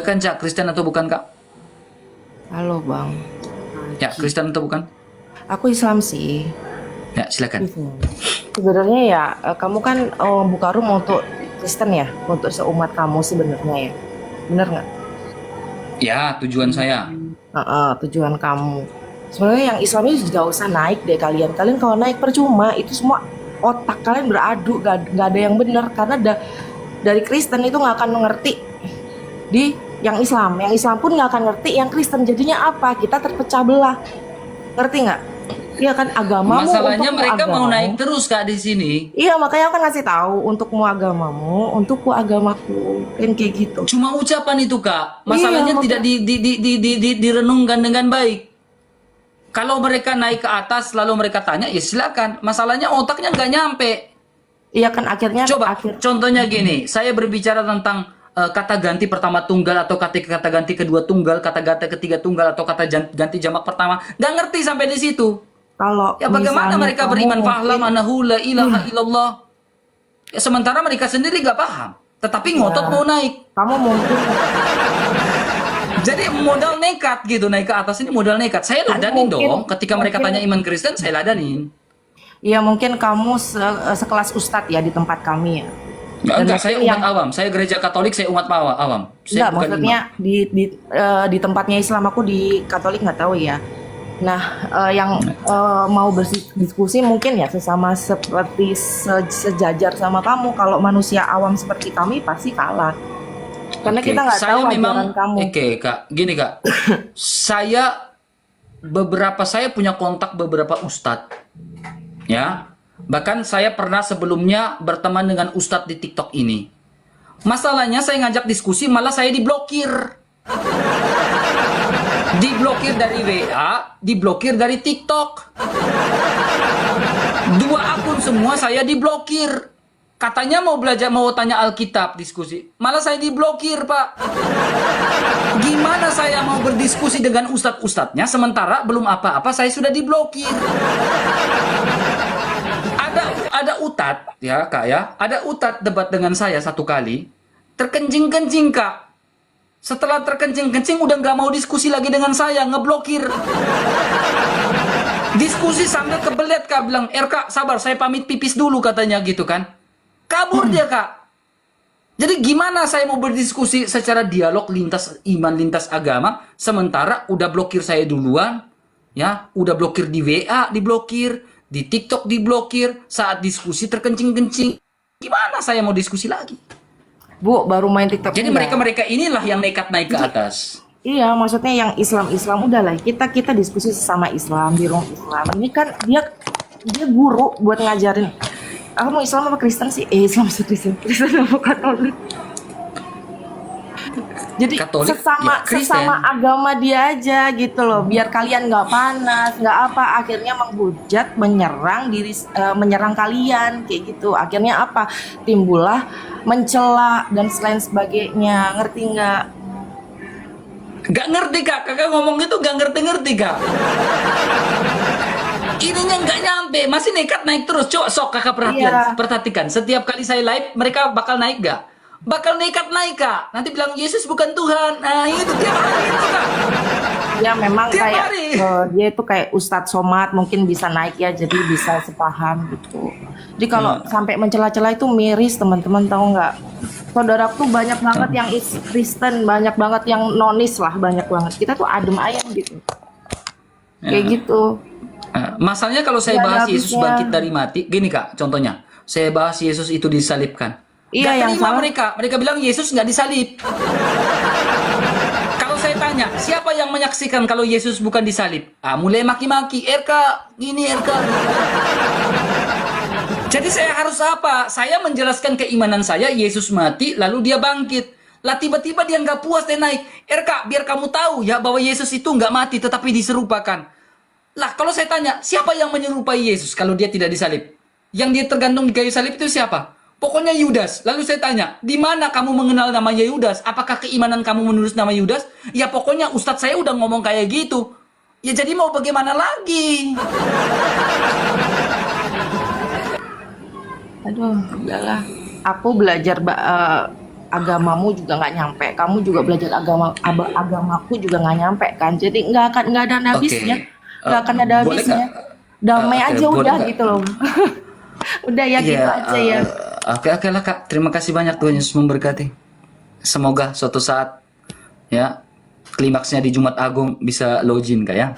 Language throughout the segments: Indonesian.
Kan Cak, Kristen atau bukan Kak? Halo Bang. Ya, Kristen atau bukan? Aku Islam sih. Ya, silakan. Islam. Sebenarnya ya, kamu kan buka room untuk Kristen ya, untuk seumat kamu sebenarnya ya. Bener nggak? Ya, tujuan saya. Tujuan kamu. Sebenarnya yang Islam itu juga usah naik deh kalian. Kalian kalau naik percuma, itu semua otak kalian beradu, gak ada yang bener. Karena dari Kristen itu nggak akan mengerti di yang Islam pun nggak akan ngerti yang Kristen. Jadinya apa? Kita terpecah belah. Ngerti nggak? Iya kan, agamamu Masalahnya untukmu mereka mau agamamu. naik terus Kak di sini. Iya, makanya aku kan ngasih tahu untukmu agamamu, untukku agamaku, kan kayak gitu. Cuma ucapan itu Kak. Iya, Masalahnya tidak makanya. direnungkan dengan baik. Kalau mereka naik ke atas lalu mereka tanya, ya silakan. Masalahnya otaknya nggak nyampe. Iya kan akhirnya Coba, contohnya gini, saya berbicara tentang kata ganti pertama tunggal atau kata ganti kedua tunggal, kata ganti ketiga tunggal atau kata ganti jamak pertama, nggak ngerti sampai di situ. kalau Ya bagaimana misalnya mereka kamu beriman mungkin fahlam anahu la ilaha illallah. Ya, sementara mereka sendiri nggak paham, tetapi ngotot ya, mau naik. kamu mungkin Jadi modal nekat gitu, naik ke atas ini modal nekat. Saya kamu ladanin mungkin dong. Ketika mereka mungkin tanya iman Kristen, saya ladanin. ya mungkin kamu sekelas ustadz ya di tempat kami ya. Dan Enggak, mungkin saya umat yang awam. Saya gereja Katolik, saya umat awam. Saya enggak, bukan maksudnya imam. di tempatnya Islam, aku di Katolik nggak tahu ya. Nah, yang mau berdiskusi mungkin ya sesama seperti sejajar sama kamu. Kalau manusia awam seperti kami pasti kalah. Karena Oke, kita nggak tahu saya ajaran memang, kamu. oke Kak, gini Kak. Saya punya kontak beberapa ustadz, ya. Bahkan saya pernah sebelumnya berteman dengan ustadz di TikTok ini. Masalahnya saya ngajak diskusi malah saya diblokir. Diblokir dari WA, diblokir dari TikTok. Dua akun semua saya diblokir. Katanya mau belajar, mau tanya Alkitab diskusi. Malah saya diblokir, Pak. Gimana saya mau berdiskusi dengan ustadz-ustadznya sementara belum apa-apa saya sudah diblokir. Ada utat ya Kak ya. Ada utat debat dengan saya satu kali. Terkencing-kencing Kak. Setelah terkencing-kencing udah nggak mau diskusi lagi dengan saya, ngeblokir. Diskusi sambil kebelet Kak, bilang, Kak sabar saya pamit pipis dulu katanya gitu kan. Kabur dia Kak. Jadi gimana saya mau berdiskusi secara dialog lintas iman, lintas agama, sementara udah blokir saya duluan, ya, udah blokir di WA, diblokir, di TikTok diblokir, saat diskusi terkencing-kencing. Gimana saya mau diskusi lagi? Bu, baru main TikTok Jadi enggak? mereka-mereka inilah yang nekat naik ke atas. Iya, maksudnya yang Islam udahlah. Kita diskusi sesama Islam di ruang Islam. Ini kan dia guru buat ngajarin. Kamu Islam apa Kristen sih? Islam sih Kristen. Kristen apa Katolik? Jadi Katolik, sesama ya, Kristen. sesama agama dia aja gitu loh, biar kalian nggak panas, nggak apa, akhirnya menghujat, menyerang kalian kayak gitu. Akhirnya apa? Timbullah mencela dan selain sebagainya. Ngerti nggak? Gak ngerti Kak, kakak ngomong gitu gak ngerti-ngerti Kak. Ininya nggak nyampe, masih nekat naik terus. Coba sok kakak Iya. perhatikan. Setiap kali saya live, mereka bakal naik gak? Bakal nekat naik Kak. Nanti bilang Yesus bukan Tuhan. Nah itu tiap hari itu Kak. Ya memang Tiap kayak hari. dia itu kayak Ustadz Somad mungkin bisa naik ya, jadi bisa sepaham gitu. Jadi kalau sampai mencela-cela itu miris teman-teman, tahu nggak? Saudaraku banyak banget yang Kristen, banyak banget yang nonis lah, banyak banget. Kita tuh adem ayem gitu, kayak gitu. Masalahnya kalau saya Nggak ada bahas Yesus habisnya. bangkit dari mati, gini Kak, contohnya. Saya bahas Yesus itu disalibkan. Iya, Gak yang terima salah. mereka bilang Yesus nggak disalib. Kalau saya tanya, siapa yang menyaksikan kalau Yesus bukan disalib? Mulai maki-maki, gini RK. Jadi saya harus apa? Saya menjelaskan keimanan saya, Yesus mati, lalu dia bangkit. Lah tiba-tiba dia nggak puas, dia naik. Biar kamu tahu ya bahwa Yesus itu nggak mati, tetapi diserupakan. Lah kalau saya tanya, siapa yang menyerupai Yesus kalau dia tidak disalib? Yang dia tergantung di kayu salib itu siapa? Pokoknya Yudas. Lalu saya tanya, di mana kamu mengenal namanya Yudas? Apakah keimanan kamu menulis nama Yudas? Ya pokoknya Ustadz saya udah ngomong kayak gitu. Ya jadi mau bagaimana lagi? Aduh, udahlah. Aku belajar agamamu juga nggak nyampe, kamu juga belajar agamaku juga nggak nyampe kan, jadi nggak ada habisnya, nggak akan ada Boleh habisnya. nggak? Damai Oke, aja boleh udah nggak? gitu loh. Udah ya gitu Iya, aja ya. oke lah Kak. Terima kasih banyak, Tuhan Yesus memberkati. Semoga suatu saat ya klimaksnya di Jumat Agung bisa login Kak ya.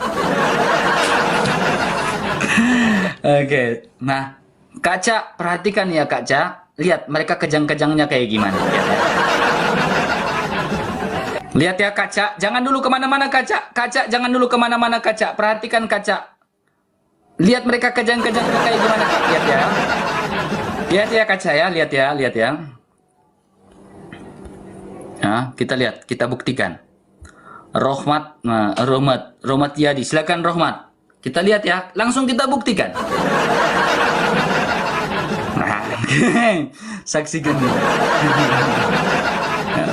Oke, nah Kaca perhatikan ya Kaca, lihat mereka kejang-kejangnya kayak gimana. Lihat ya Kaca, jangan dulu kemana-mana Kaca, Kaca jangan dulu kemana-mana Kaca, perhatikan Kaca. Lihat mereka kejang-kejangnya kayak gimana Kak, lihat ya. Lihat ya Kaca ya, lihat ya, lihat ya. Nah, kita lihat, kita buktikan. Rohmat, nah, Rohmat Yadi, silakan Rohmat. Kita lihat ya, langsung kita buktikan. Nah, saksikan.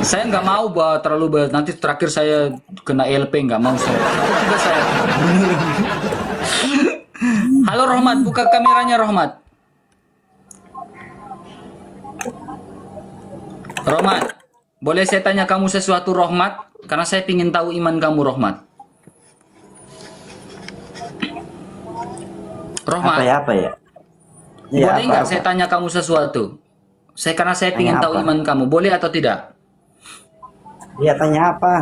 Saya nggak mau terlalu nanti terakhir saya kena LP, nggak mau saya. Takut juga saya. Halo Rohmat, buka kameranya Rohmat. Rohmat, boleh saya tanya kamu sesuatu Rohmat? Karena saya ingin tahu iman kamu Rohmat. Rohmat, Apa ya? Iya, boleh nggak apa? saya tanya kamu sesuatu? Karena saya ingin Tanya tahu apa? iman kamu, boleh atau tidak? Iya, tanya apa?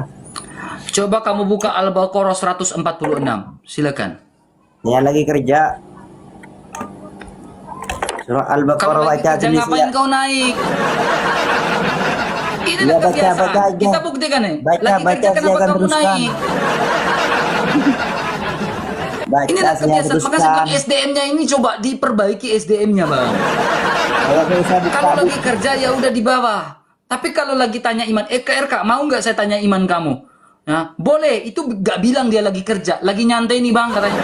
Coba kamu buka Al-Baqarah 146, silakan. Ya lagi kerja. Surah Kalau Al-Baqarah lagi baca kerja tulis ngapain ya. kau naik? Ini Iya, udah baca, kebiasaan. baca aja. Kita buktikan nih. Baca, Lagi baca, kerja saya kenapa akan kamu teruskan. naik? Baca Ini udah saya kebiasaan. Maka saya teruskan. bilang SDM-nya ini coba diperbaiki SDM-nya bang. Kalau bisa Kalau buka. lagi kerja ya udah di bawah. Tapi kalau lagi tanya iman, RK, mau nggak saya tanya iman kamu? Nah, boleh. Itu nggak bilang dia lagi kerja, lagi nyantai nih bang katanya.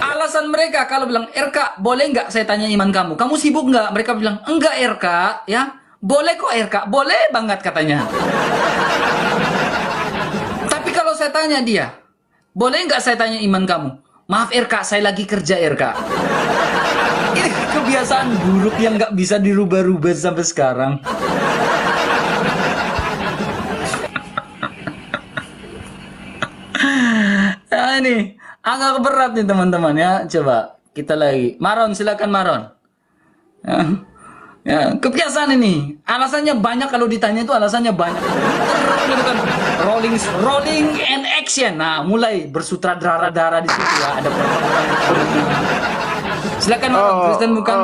Alasan mereka kalau bilang RK, boleh nggak saya tanya iman kamu? Kamu sibuk nggak? Mereka bilang enggak RK, ya. Boleh kok RK, boleh banget katanya. Tapi kalau saya tanya dia, boleh nggak saya tanya iman kamu? Maaf RK, saya lagi kerja RK. Ini kebiasaan buruk yang nggak bisa dirubah-rubah sampai sekarang. Nah ini agak berat nih teman-teman ya. Coba kita lagi. Maron, silakan Maron. Ya, ya, kebiasaan ini. Alasannya banyak kalau ditanya itu alasannya banyak. Gitu kan. Rolling and action. Nah, mulai bersutradara darah di situ ya. Ada silakan Maron, Kristen bukan.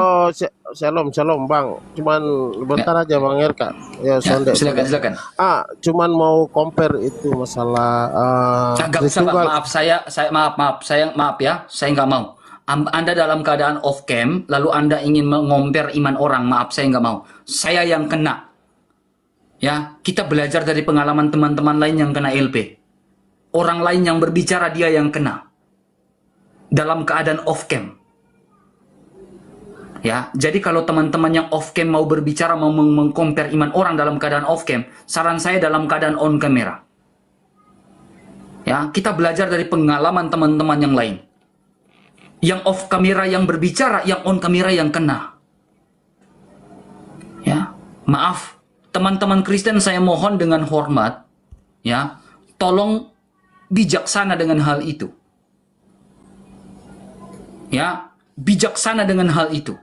Shalom Bang. Cuman bentar aja Bang Erka. Ya, Ya, sondek. silakan. Cuman mau compare itu masalah Nggak usah, Pak. Maaf, maaf ya, saya nggak mau. Anda dalam keadaan off cam, lalu Anda ingin mengompar iman orang, maaf, saya nggak mau. Saya yang kena. Ya, kita belajar dari pengalaman teman-teman lain yang kena LP. Orang lain yang berbicara, dia yang kena. Dalam keadaan off cam. Ya, jadi kalau teman-teman yang off cam mau berbicara, mau mengcompare iman orang dalam keadaan off cam, saran saya dalam keadaan on kamera. Ya, kita belajar dari pengalaman teman-teman yang lain. Yang off kamera yang berbicara, yang on kamera yang kena. Ya, maaf, teman-teman Kristen saya mohon dengan hormat, ya, tolong bijaksana dengan hal itu. Ya, bijaksana dengan hal itu.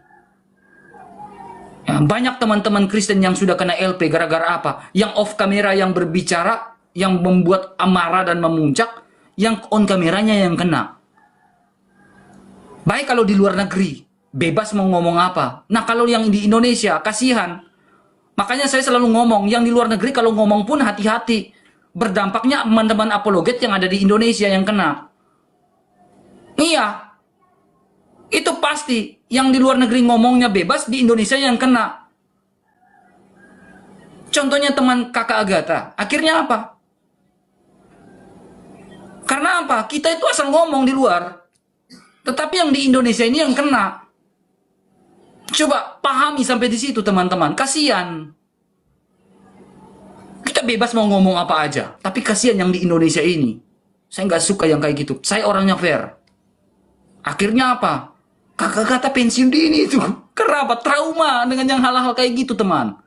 Ya, banyak teman-teman Kristen yang sudah kena LP gara-gara apa? Yang off kamera yang berbicara, yang membuat amarah dan memuncak, yang on kameranya yang kena. Baik kalau di luar negeri, bebas mau ngomong apa. Nah kalau yang di Indonesia, kasihan. Makanya saya selalu ngomong, yang di luar negeri kalau ngomong pun hati-hati. Berdampaknya teman-teman apologet yang ada di Indonesia yang kena. Iya. Itu pasti. Yang di luar negeri ngomongnya bebas, di Indonesia yang kena. Contohnya teman kakak Agatha. Akhirnya apa? Karena apa? Kita itu asal ngomong di luar. Tetapi yang di Indonesia ini yang kena. Coba pahami sampai di situ teman-teman. Kasihan. Kita bebas mau ngomong apa aja. Tapi kasihan yang di Indonesia ini. Saya nggak suka yang kayak gitu. Saya orangnya fair. Akhirnya apa? Kakak kata pensiun dini itu. Kenapa? Trauma dengan yang hal-hal kayak gitu, teman.